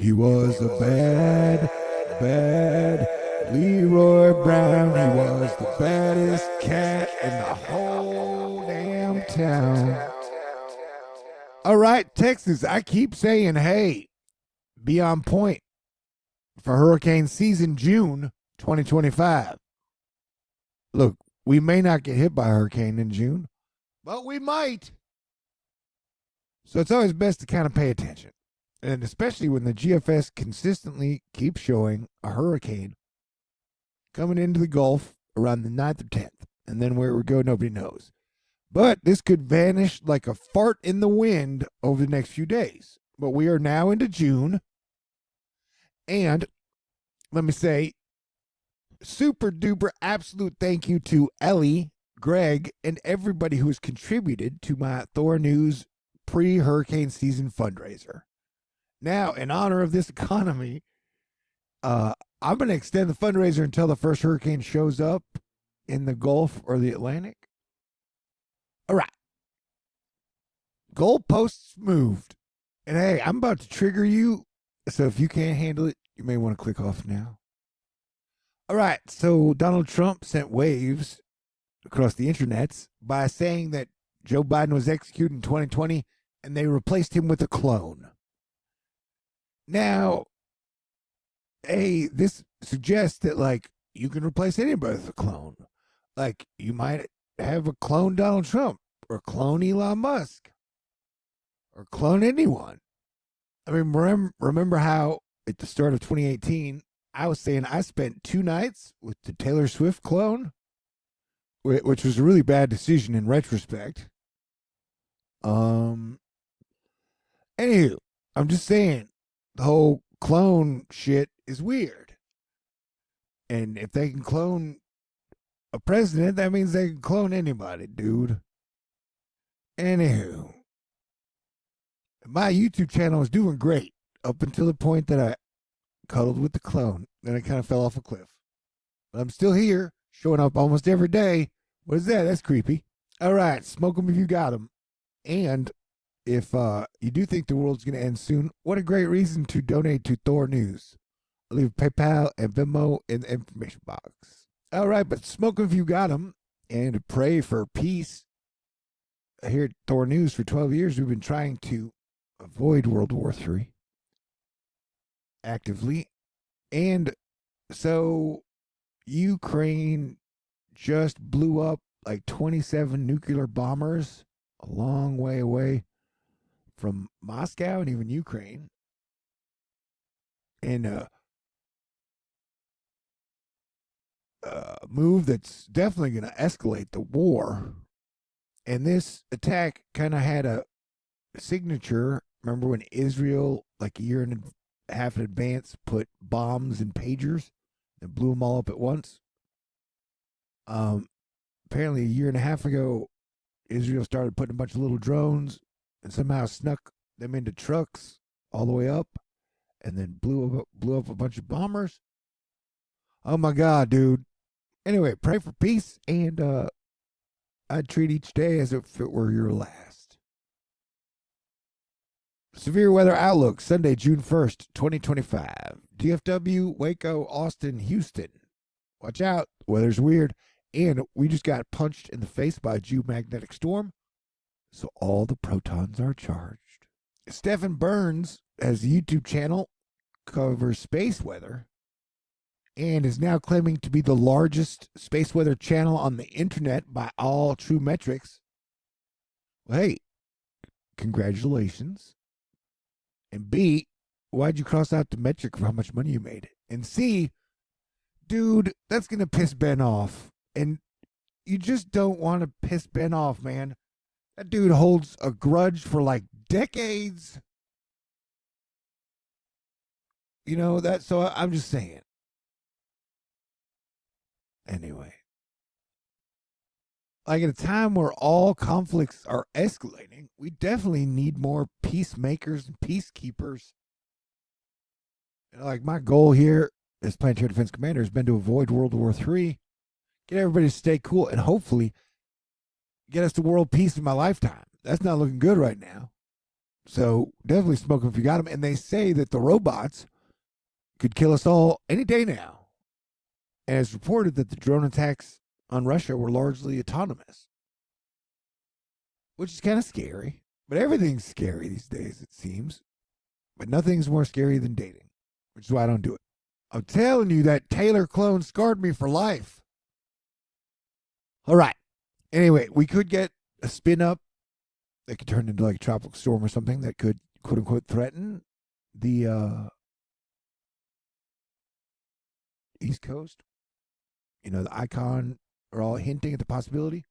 He was a bad, bad Leroy Brown. He was the baddest cat in the whole damn town. All right, Texas, I keep saying, hey, be on point for hurricane season June 2025. Look, we may not get hit by a hurricane in June, but we might. So it's always best to kind of pay attention. And especially when the GFS consistently keeps showing a hurricane coming into the Gulf around the 9th or 10th. And then where it would go, nobody knows. But this could vanish like a fart in the wind over the next few days. But we are now into June. And let me say, super duper absolute thank you to Ellie, Greg, and everybody who has contributed to my Thor News pre-hurricane season fundraiser. Now, in honor of this economy, I'm going to extend the fundraiser until the first hurricane shows up in the Gulf or the Atlantic. All right. Goalposts moved. And hey, I'm about to trigger you. So if you can't handle it, you may want to click off now. All right. So Donald Trump sent waves across the internets by saying that Joe Biden was executed in 2020 and they replaced him with a clone. Now, hey, this suggests that, like, you can replace anybody with a clone. Like, you might have a clone Donald Trump or clone Elon Musk or clone anyone. I mean, remember how at the start of 2018, I was saying I spent 2 nights with the Taylor Swift clone, which was a really bad decision in retrospect. Anywho, I'm just saying the whole clone shit is weird. And if they can clone a president, that means they can clone anybody, dude. Anywho, my YouTube channel is doing great up until the point that I cuddled with the clone. Then I kind of fell off a cliff. But I'm still here, showing up almost every day. What is that? That's creepy. All right, smoke them if you got them. And if you do think the world's going to end soon, what a great reason to donate to Thor News. I'll leave PayPal and Venmo in the information box. All right, but smoke them if you got them. And pray for peace. Here at Thor News for 12 years, we've been trying to avoid World War III actively. And so Ukraine just blew up like 27 nuclear bombers a long way away from Moscow and even Ukraine. And a move that's definitely going to escalate the war. And this attack kind of had a signature. Remember when Israel, like a year and a half in advance, put bombs in pagers and blew them all up at once? Apparently, a year and a half ago, Israel started putting a bunch of little drones and somehow snuck them into trucks all the way up and then blew up a bunch of bombers. Oh my God, dude. Anyway, pray for peace, and I'd treat each day as if it were your last. Severe weather outlook, Sunday, June 1st, 2025. DFW, Waco, Austin, Houston. Watch out, weather's weird. And we just got punched in the face by a geomagnetic storm, so all the protons are charged. Stephen Burns has a YouTube channel, covers space weather, and is now claiming to be the largest space weather channel on the internet by all true metrics. Well, hey, congratulations. And B, why'd you cross out the metric for how much money you made? And C, dude, that's going to piss Ben off. And you just don't want to piss Ben off, man. That dude holds a grudge for like decades. You know, that, so I'm just saying. Anyway. Like at a time where all conflicts are escalating, we definitely need more peacemakers and peacekeepers. Like my goal here as Planetary Defense Commander has been to avoid World War III, get everybody to stay cool, and hopefully get us to world peace in my lifetime. That's not looking good right now. So definitely smoke them if you got them. And they say that the robots could kill us all any day now. And it's reported that the drone attacks on Russia were largely autonomous, which is kind of scary. But everything's scary these days, it seems. But nothing's more scary than dating, which is why I don't do it. I'm telling you, that Taylor clone scarred me for life. All right. Anyway, we could get a spin up that could turn into like a tropical storm or something that could, quote unquote, threaten the East Coast. The icon are all hinting at the possibility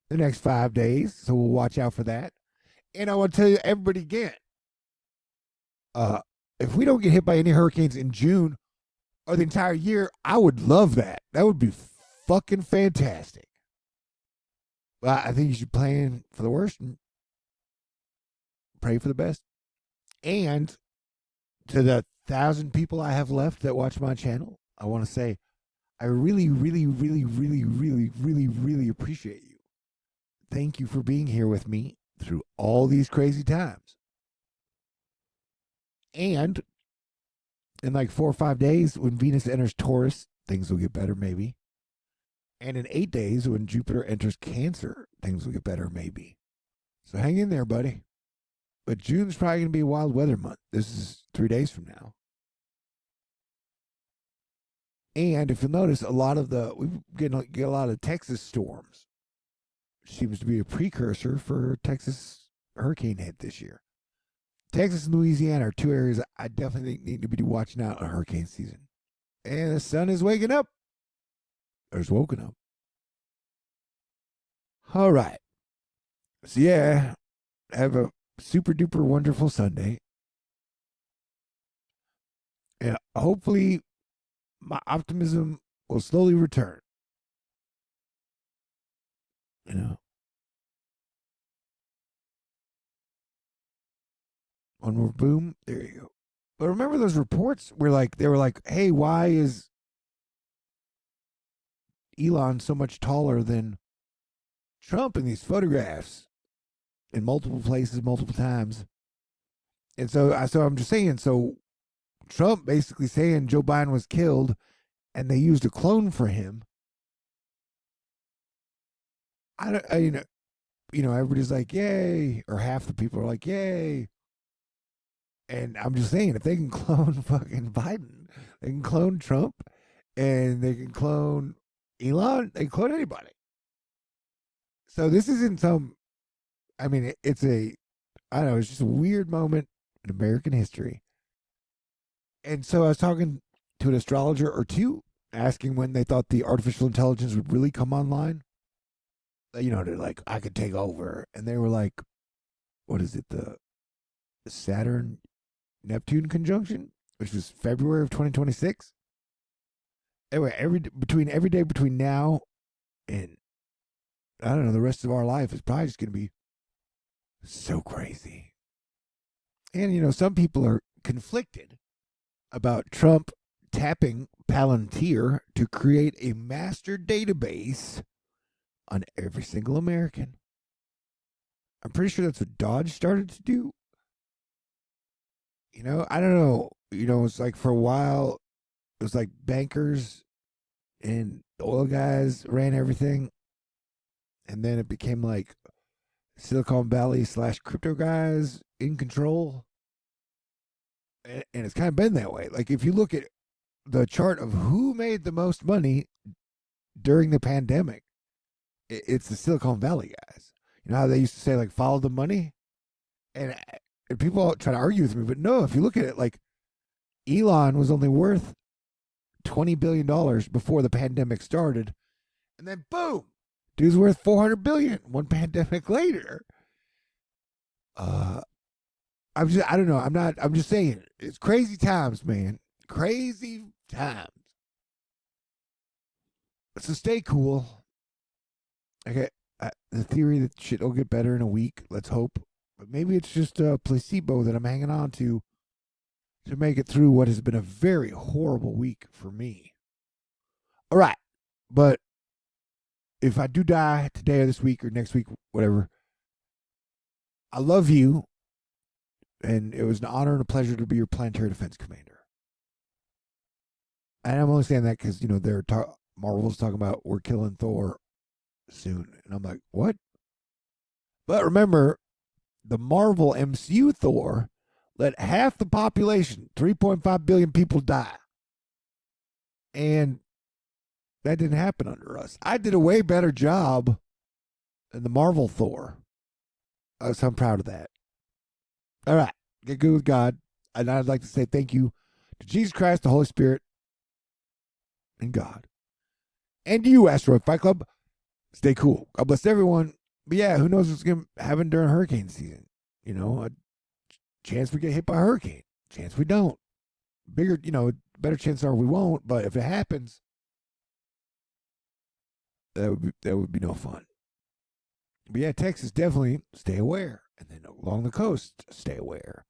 the next 5 days. So we'll watch out for that. And I want to tell you, everybody again, if we don't get hit by any hurricanes in June or the entire year, I would love that. That would be fucking fantastic. Well, I think you should plan for the worst and pray for the best. And to the 1,000 people I have left that watch my channel, I want to say I really, really, really, really, really, really, really appreciate you. Thank you for being here with me through all these crazy times. And in like 4 or 5 days, when Venus enters Taurus, things will get better, maybe. And in 8 days, when Jupiter enters Cancer, things will get better, maybe. So hang in there, buddy. But June's probably going to be a wild weather month. This is 3 days from now. And if you'll notice, we get a lot of Texas storms. Seems to be a precursor for Texas hurricane hit this year. Texas and Louisiana are 2 areas I definitely think need to be watching out on hurricane season. And the sun is waking up. Or is woken up. All right. So yeah, have a super duper wonderful Sunday. And hopefully my optimism will slowly return. One more boom. There you go. But remember those reports where they were like, hey, why is Elon so much taller than Trump in these photographs in multiple places, multiple times? And so I'm just saying, so Trump basically saying Joe Biden was killed and they used a clone for him. Everybody's like, yay, or half the people are like, yay. And I'm just saying, if they can clone fucking Biden, they can clone Trump, and they can clone Elon, they can clone anybody. So this isn't it's it's just a weird moment in American history. And so I was talking to an astrologer or two, asking when they thought the artificial intelligence would really come online. They're like, I could take over. And they were like, what is it, the Saturn Neptune conjunction, which was February of 2026. Anyway, every day between now and I don't know, the rest of our life is probably just going to be so crazy. And some people are conflicted about Trump tapping Palantir to create a master database on every single American. I'm pretty sure that's what Dodge started to do. I don't know. It's like for a while, it was like bankers and oil guys ran everything. And then it became like Silicon Valley / crypto guys in control. And it's kind of been that way. Like if you look at the chart of who made the most money during the pandemic, it's the Silicon Valley guys. You know how they used to say, like, follow the money? And people try to argue with me, but no, if you look at it, like, Elon was only worth $20 billion before the pandemic started. And then, boom, dude's worth $400 billion one pandemic later. I don't know. I'm just saying, it's crazy times, man. Crazy times. So stay cool. Okay, the theory that shit will get better in a week. Let's hope, but maybe it's just a placebo that I'm hanging on to make it through what has been a very horrible week for me. All right, but if I do die today or this week or next week, whatever, I love you, And it was an honor and a pleasure to be your planetary defense commander. And I'm only saying that because, Marvel's talking about we're killing Thor soon. And I'm like, what? But remember, the Marvel MCU Thor let half the population, 3.5 billion people, die. And that didn't happen under us. I did a way better job than the Marvel Thor. So I'm proud of that. All right. Get good with God. And I'd like to say thank you to Jesus Christ, the Holy Spirit, and God. And you, Asteroid Fight Club. Stay cool. God bless everyone. But yeah, who knows what's going to happen during hurricane season? A chance we get hit by a hurricane. Chance we don't. Bigger, better chances are we won't. But if it happens, that would be no fun. But yeah, Texas, definitely stay aware. And then along the coast, stay aware.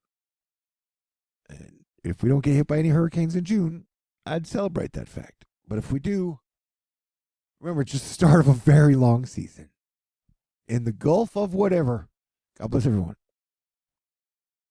And if we don't get hit by any hurricanes in June, I'd celebrate that fact. But if we do, remember, it's just the start of a very long season. In the Gulf of whatever. God bless everyone.